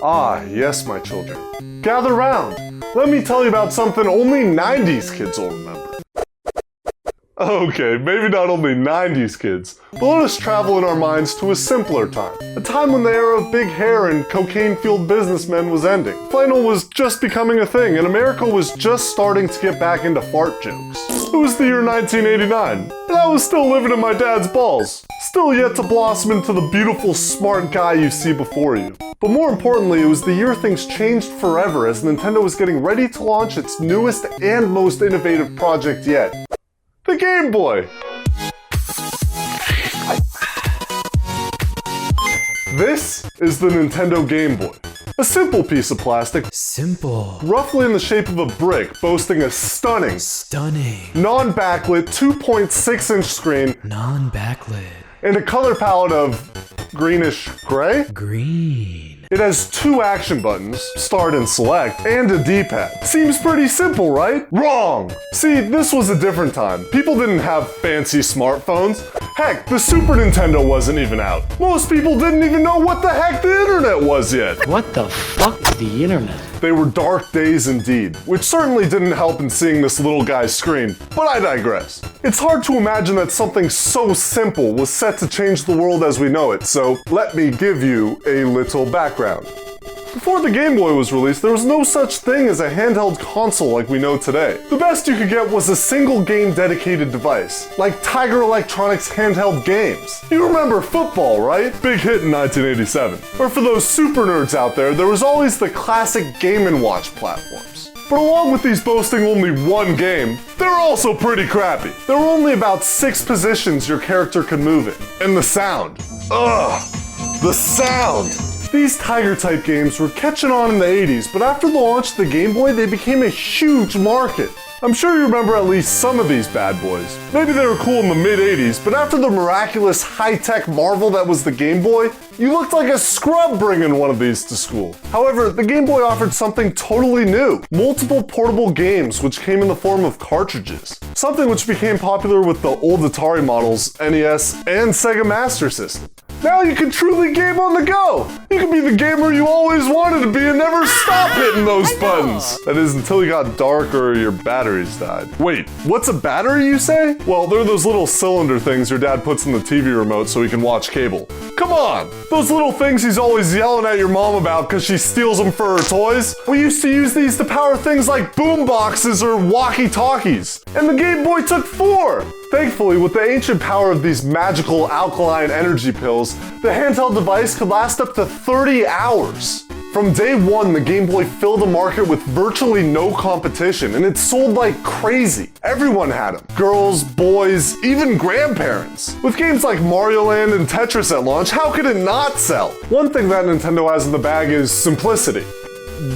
Ah, yes, my children. Gather round. Let me tell you about something only 90s kids will remember. Okay, maybe not only 90s kids, but let us travel in our minds to a simpler time. A time when the era of big hair and cocaine-fueled businessmen was ending. Flannel was just becoming a thing, and America was just starting to get back into fart jokes. It was the year 1989, and I was still living in my dad's balls. Still yet to blossom into the beautiful, smart guy you see before you. But more importantly, it was the year things changed forever as Nintendo was getting ready to launch its newest and most innovative project yet. The Game Boy! This is the Nintendo Game Boy. A simple piece of plastic, roughly in the shape of a brick, boasting a stunning, non-backlit 2.6-inch screen, and a color palette of greenish gray? It has two action buttons, start and select, and a D-pad. Seems pretty simple, right? Wrong! See, this was a different time. People didn't have fancy smartphones. Heck, the Super Nintendo wasn't even out. Most people didn't even know what the heck the internet was yet. What the fuck is the internet? They were dark days indeed, which certainly didn't help in seeing this little guy's screen, but I digress. It's hard to imagine that something so simple was set to change the world as we know it, so let me give you a little background. Before the Game Boy was released, there was no such thing as a handheld console like we know today. The best you could get was a single game dedicated device, like Tiger Electronics handheld games. You remember football, right? Big hit in 1987. Or for those super nerds out there, there was always the classic Game & Watch platforms. But along with these boasting only one game, they're also pretty crappy. There were only about 6 positions your character could move in. And the sound. Ugh! The sound! These Tiger-type games were catching on in the 80s, but after the launch of the Game Boy, they became a huge market. I'm sure you remember at least some of these bad boys. Maybe they were cool in the mid-80s, but after the miraculous high-tech marvel that was the Game Boy, you looked like a scrub bringing one of these to school. However, the Game Boy offered something totally new. Multiple portable games which came in the form of cartridges. Something which became popular with the old Atari models, NES, and Sega Master System. Now you can truly game on the go! You can be the gamer you always wanted to be and never stop hitting those buttons! That is, until you got dark or your batteries died. Wait, what's a battery, you say? Well, they're those little cylinder things your dad puts in the TV remote so he can watch cable. Come on! Those little things he's always yelling at your mom about because she steals them for her toys? We used to use these to power things like boom boxes or walkie-talkies. And the Game Boy took 4! Thankfully, with the ancient power of these magical alkaline energy pills, the handheld device could last up to 30 hours. From day one, the Game Boy filled a market with virtually no competition, and it sold like crazy. Everyone had them. Girls, boys, even grandparents. With games like Mario Land and Tetris at launch, how could it not sell? One thing that Nintendo has in the bag is simplicity.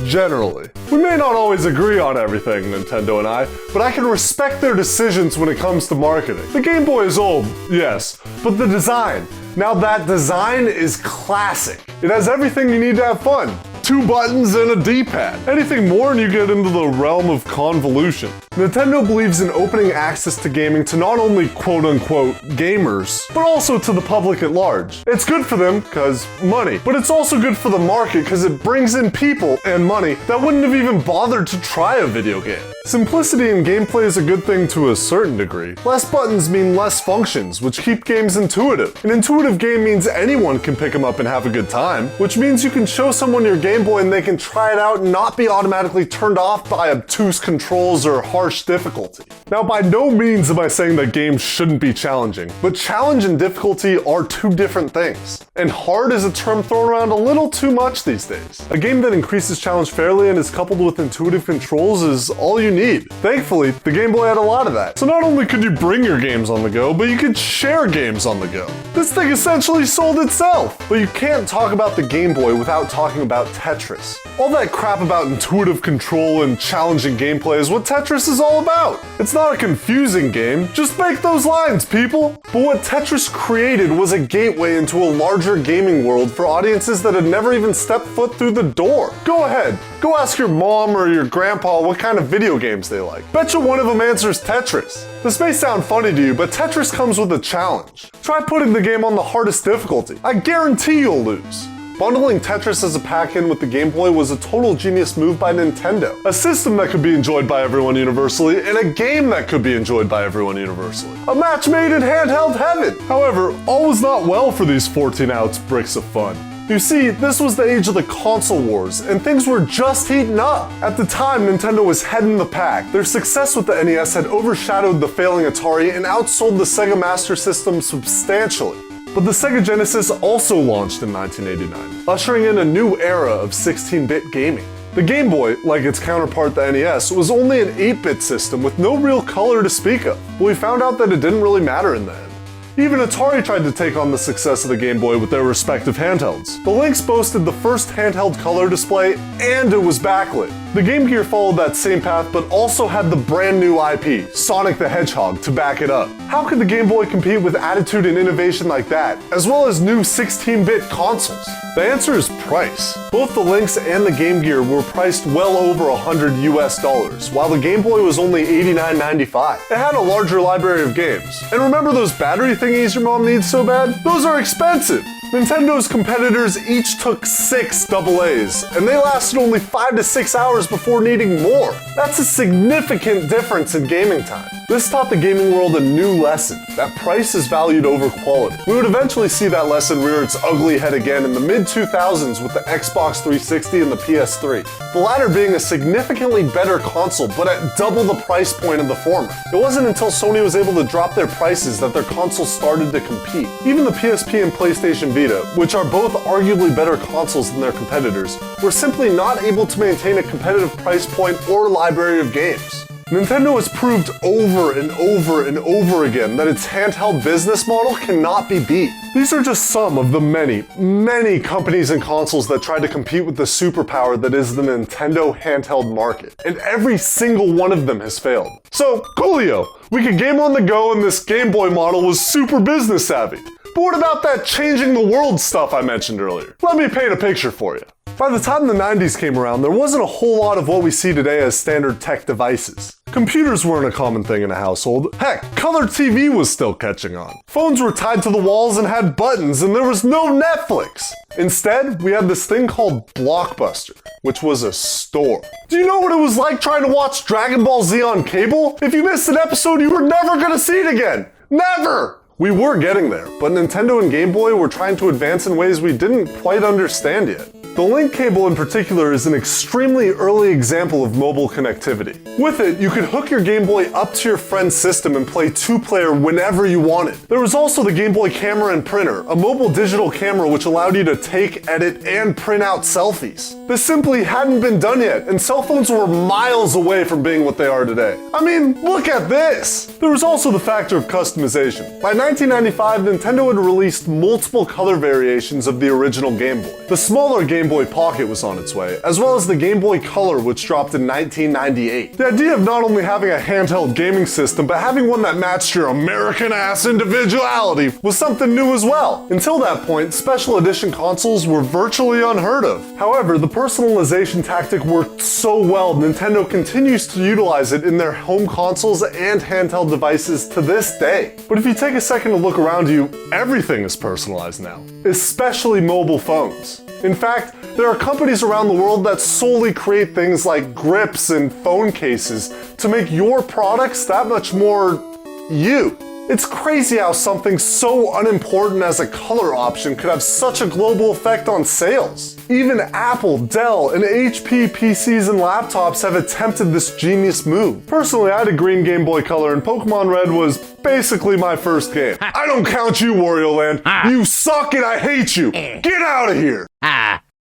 Generally. We may not always agree on everything, Nintendo and I, but I can respect their decisions when it comes to marketing. The Game Boy is old, yes, but the design. Now that design is classic. It has everything you need to have fun. 2 buttons and a D-pad. Anything more and you get into the realm of convolution. Nintendo believes in opening access to gaming to not only quote-unquote gamers, but also to the public at large. It's good for them, cause money, but it's also good for the market cause it brings in people and money that wouldn't have even bothered to try a video game. Simplicity in gameplay is a good thing to a certain degree. Less buttons mean less functions, which keep games intuitive. An intuitive game means anyone can pick them up and have a good time, which means you can show someone your Game Boy and they can try it out and not be automatically turned off by obtuse controls or harsh difficulty. Now, by no means am I saying that games shouldn't be challenging, but challenge and difficulty are 2 different things. And hard is a term thrown around a little too much these days. A game that increases challenge fairly and is coupled with intuitive controls is all you need. Thankfully, the Game Boy had a lot of that. So not only could you bring your games on the go, but you could share games on the go. This thing essentially sold itself. But you can't talk about the Game Boy without talking about Tetris. All that crap about intuitive control and challenging gameplay is what Tetris is all about. It's not a confusing game, just make those lines, people. But what Tetris created was a gateway into a larger gaming world for audiences that had never even stepped foot through the door. Go ahead, go ask your mom or your grandpa what kind of video games they like. Betcha one of them answers Tetris. This may sound funny to you, but Tetris comes with a challenge. Try putting the game on the hardest difficulty. I guarantee you'll lose. Bundling Tetris as a pack-in with the Game Boy was a total genius move by Nintendo. A system that could be enjoyed by everyone universally, and a game that could be enjoyed by everyone universally. A match made in handheld heaven! However, all was not well for these 14-ounce bricks of fun. You see, this was the age of the console wars, and things were just heating up. At the time, Nintendo was head in the pack. Their success with the NES had overshadowed the failing Atari and outsold the Sega Master System substantially. But the Sega Genesis also launched in 1989, ushering in a new era of 16-bit gaming. The Game Boy, like its counterpart the NES, was only an 8-bit system with no real color to speak of, but we found out that it didn't really matter in the end. Even Atari tried to take on the success of the Game Boy with their respective handhelds. The Lynx boasted the first handheld color display, and it was backlit. The Game Gear followed that same path, but also had the brand new IP, Sonic the Hedgehog, to back it up. How could the Game Boy compete with attitude and innovation like that, as well as new 16-bit consoles? The answer is price. Both the Lynx and the Game Gear were priced well over $100 US, while the Game Boy was only $89.95. It had a larger library of games. And remember those battery thingies your mom needs so bad? Those are expensive! Nintendo's competitors each took 6 AA's, and they lasted only 5 to 6 hours before needing more. That's a significant difference in gaming time. This taught the gaming world a new lesson, that price is valued over quality. We would eventually see that lesson rear its ugly head again in the mid-2000s with the Xbox 360 and the PS3, the latter being a significantly better console but at double the price point of the former. It wasn't until Sony was able to drop their prices that their consoles started to compete. Even the PSP and PlayStation Vita, which are both arguably better consoles than their competitors, were simply not able to maintain a competitive price point or library of games. Nintendo has proved over and over and over again that its handheld business model cannot be beat. These are just some of the many, many companies and consoles that try to compete with the superpower that is the Nintendo handheld market, and every single one of them has failed. So, coolio, we could game on the go and this Game Boy model was super business savvy. But what about that changing the world stuff I mentioned earlier? Let me paint a picture for you. By the time the 90s came around, there wasn't a whole lot of what we see today as standard tech devices. Computers weren't a common thing in a household. Heck, color TV was still catching on. Phones were tied to the walls and had buttons, and there was no Netflix. Instead, we had this thing called Blockbuster, which was a store. Do you know what it was like trying to watch Dragon Ball Z on cable? If you missed an episode, you were never gonna see it again. Never! We were getting there, but Nintendo and Game Boy were trying to advance in ways we didn't quite understand yet. The link cable in particular is an extremely early example of mobile connectivity. With it, you could hook your Game Boy up to your friend's system and play 2-player whenever you wanted. There was also the Game Boy camera and printer, a mobile digital camera which allowed you to take, edit, and print out selfies. This simply hadn't been done yet, and cell phones were miles away from being what they are today. I mean, look at this! There was also the factor of customization. By 1995, Nintendo had released multiple color variations of the original Game Boy. The smaller Game Boy Pocket was on its way, as well as the Game Boy Color, which dropped in 1998. The idea of not only having a handheld gaming system, but having one that matched your American-ass individuality was something new as well. Until that point, special edition consoles were virtually unheard of. However, the personalization tactic worked so well, Nintendo continues to utilize it in their home consoles and handheld devices to this day. But if you take a second to look around you, everything is personalized now, especially mobile phones. In fact, there are companies around the world that solely create things like grips and phone cases to make your products that much more you. It's crazy how something so unimportant as a color option could have such a global effect on sales. Even Apple, Dell, and HP PCs and laptops have attempted this genius move. Personally, I had a green Game Boy Color and Pokemon Red was basically my first game. I don't count you, Wario Land. You suck and I hate you. Get out of here.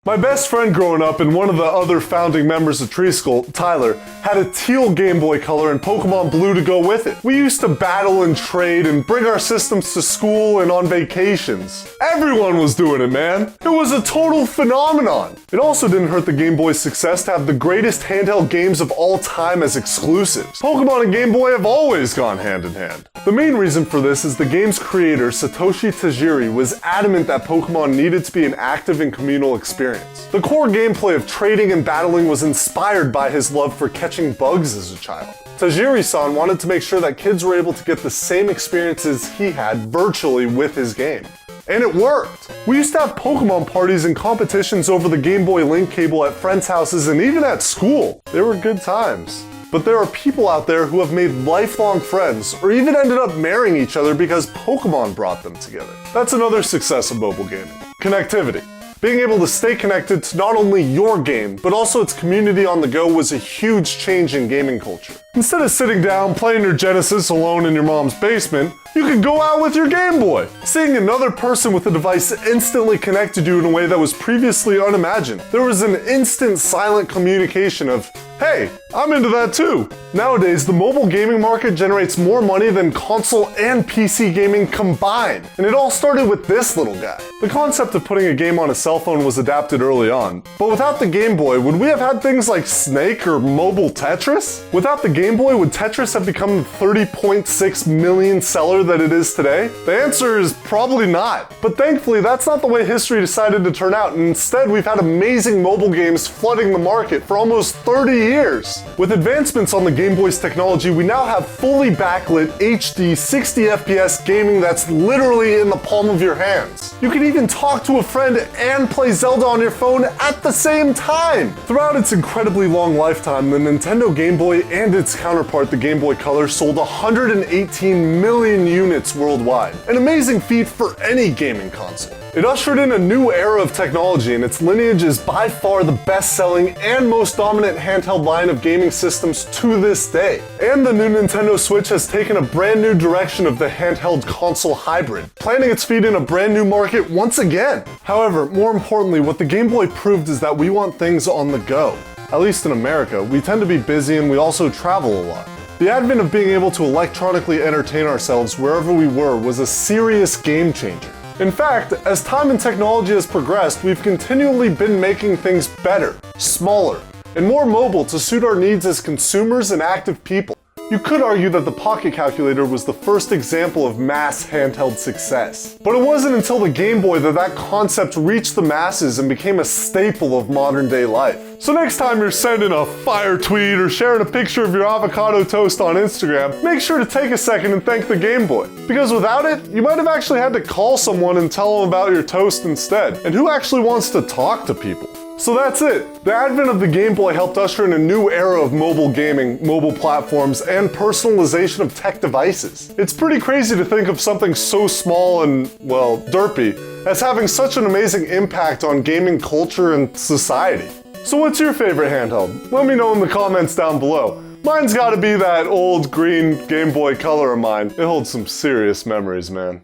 My best friend growing up and one of the other founding members of Treesicle, Tyler, had a teal Game Boy Color and Pokemon Blue to go with it. We used to battle and trade and bring our systems to school and on vacations. Everyone was doing it, man. It was a total phenomenon. It also didn't hurt the Game Boy's success to have the greatest handheld games of all time as exclusives. Pokemon and Game Boy have always gone hand in hand. The main reason for this is the game's creator, Satoshi Tajiri, was adamant that Pokemon needed to be an active and communal experience. The core gameplay of trading and battling was inspired by his love for catching bugs as a child. Tajiri-san wanted to make sure that kids were able to get the same experiences he had virtually with his game. And it worked! We used to have Pokemon parties and competitions over the Game Boy link cable at friends' houses and even at school. They were good times. But there are people out there who have made lifelong friends or even ended up marrying each other because Pokemon brought them together. That's another success of mobile gaming. Connectivity. Being able to stay connected to not only your game, but also its community on the go was a huge change in gaming culture. Instead of sitting down playing your Genesis alone in your mom's basement, you could go out with your Game Boy. Seeing another person with a device instantly connected you in a way that was previously unimagined. There was an instant silent communication of, hey, I'm into that too. Nowadays, the mobile gaming market generates more money than console and PC gaming combined. And it all started with this little guy. The concept of putting a game on a cell phone was adapted early on. But without the Game Boy, would we have had things like Snake or mobile Tetris? Without the Game Boy, would Tetris have become the 30.6 million seller that it is today? The answer is probably not. But thankfully, that's not the way history decided to turn out. And instead, we've had amazing mobile games flooding the market for almost 30 years. With advancements on the Game Boy's technology, we now have fully backlit HD 60 FPS gaming that's literally in the palm of your hands. You can even talk to a friend and play Zelda on your phone at the same time. Throughout its incredibly long lifetime, the Nintendo Game Boy and its counterpart, the Game Boy Color, sold 118 million units worldwide. An amazing feat for any gaming console. It ushered in a new era of technology, and its lineage is by far the best-selling and most dominant handheld line of gaming systems to this day. And the new Nintendo Switch has taken a brand new direction of the handheld console hybrid, planting its feet in a brand new market once again. However, more importantly, what the Game Boy proved is that we want things on the go. At least in America, we tend to be busy and we also travel a lot. The advent of being able to electronically entertain ourselves wherever we were was a serious game changer. In fact, as time and technology has progressed, we've continually been making things better, smaller, and more mobile to suit our needs as consumers and active people. You could argue that the Pocket Calculator was the first example of mass handheld success. But it wasn't until the Game Boy that that concept reached the masses and became a staple of modern day life. So next time you're sending a fire tweet or sharing a picture of your avocado toast on Instagram, make sure to take a second and thank the Game Boy. Because without it, you might have actually had to call someone and tell them about your toast instead. And who actually wants to talk to people? So that's it. The advent of the Game Boy helped usher in a new era of mobile gaming, mobile platforms, and personalization of tech devices. It's pretty crazy to think of something so small and, well, derpy as having such an amazing impact on gaming culture and society. So what's your favorite handheld? Let me know in the comments down below. Mine's gotta be that old green Game Boy Color of mine. It holds some serious memories, man.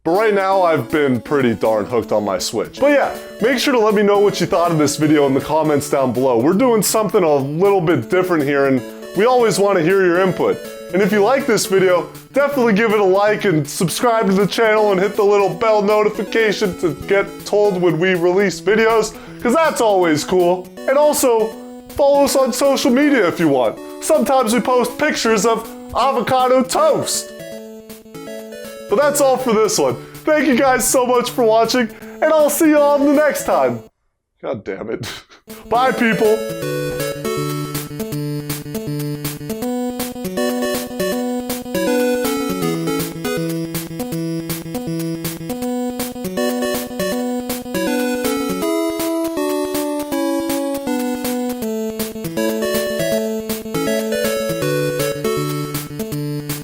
But right now, I've been pretty darn hooked on my Switch. But yeah, make sure to let me know what you thought of this video in the comments down below. We're doing something a little bit different here, and we always want to hear your input. And if you like this video, definitely give it a like and subscribe to the channel and hit the little bell notification to get told when we release videos, because that's always cool. And also, follow us on social media if you want. Sometimes we post pictures of avocado toast. But that's all for this one. Thank you guys so much for watching, and I'll see you all the next time. God damn it. Bye, people.